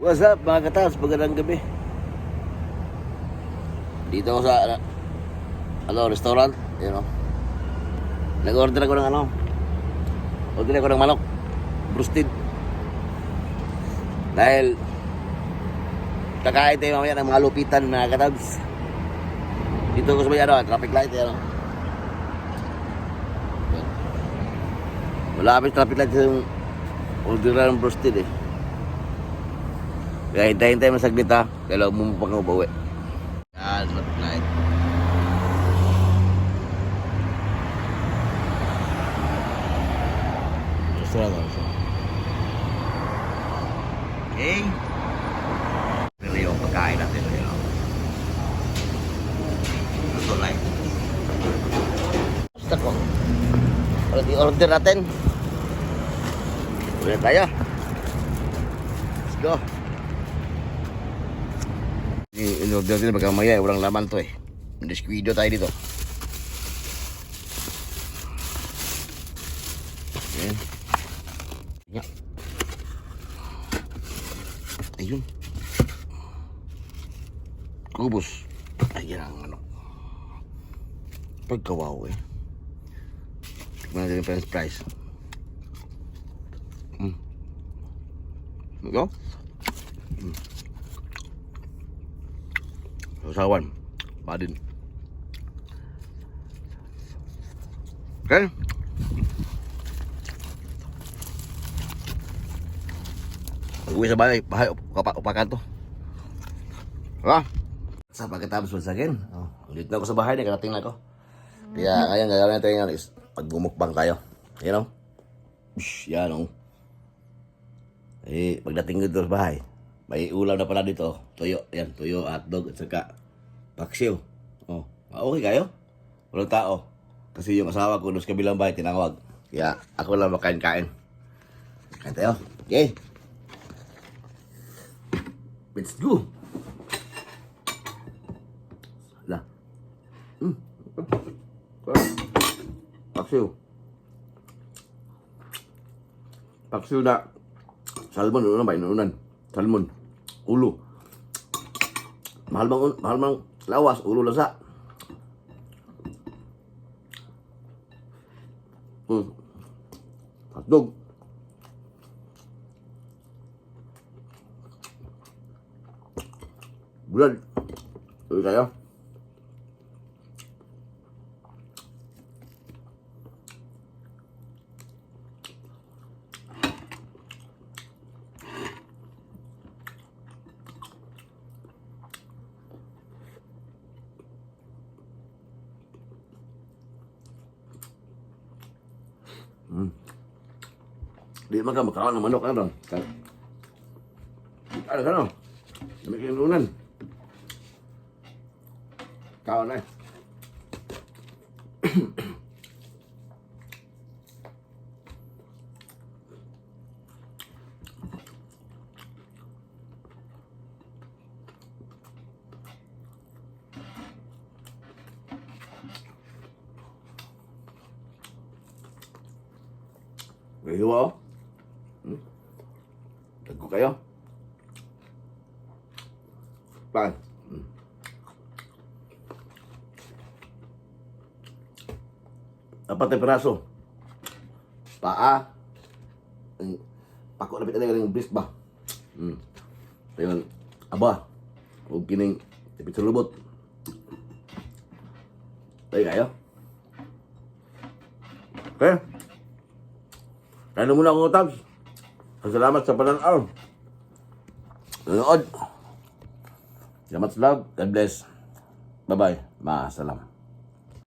What's up mga katas, magandang gabi. Dito ako sa restaurant, you know. Nag-order ako ng order ako ng manok, roasted. Dahil kakain tayo mamaya ng mga lupitan mga katabs. Dito ako sa may traffic light, you know. Wala kami traffic light sa order ng roasted eh. Kaya hintayin tayo masaglit ha. Kailangan mo pang ubawi. Yan, traffic light. Okay. Pero yung pagkain natin. Gusto light. Basta ko. I-order natin. Ulit tayo. Let's go. In-order din baka maya, walang laman to eh. Descuido tayo dito. Ayan. Ayan. Ayun. Kubos. Ayan ang pagkawaw eh. Tignan natin yung french fries. Go. Sausawan. Padin. Okay. Pag-uwi sa bahay upakan to. Diba? Sa pagkatapos once again. Ulit na ako sa bahay, nakarating na ako. Kaya ngayon, gagawin natin ngayon is pagbumukbang tayo. You know? Yan o. Eh, pagdating dito sa bahay, may ulam na pala dito. Tuyo, yan, tuyo, hotdog, at saka paksiw. Okay kayo? Walang tao. Kasi yung asawa ko doon sa kabilang bahay, tinawag. Kaya ako lang makain-kain. Kain tayo. Okay. Let's go. Lah. Paksiw. Paksiw na salmon, ano ba? Inuunan. Salmon. Ulo. Mahal bang lawas, ulo lasa. Hotdog. Bulan. Uy kayo. Di man ka makaon ng manok ano? Ano ka no? May kinunan. Kaon na. May hiwa o. Tagko kayo. Pan. Apat na piraso. Paa. Pako na pita ng brisk ba? Ayun. Aba. Huwag kining tipit sa lubot. Tayo kayo. Okay. Kaya muna akong utabs. Salamat sa pananaw. Nanood. Salamat sa love. God bless. Bye-bye. Maasalam.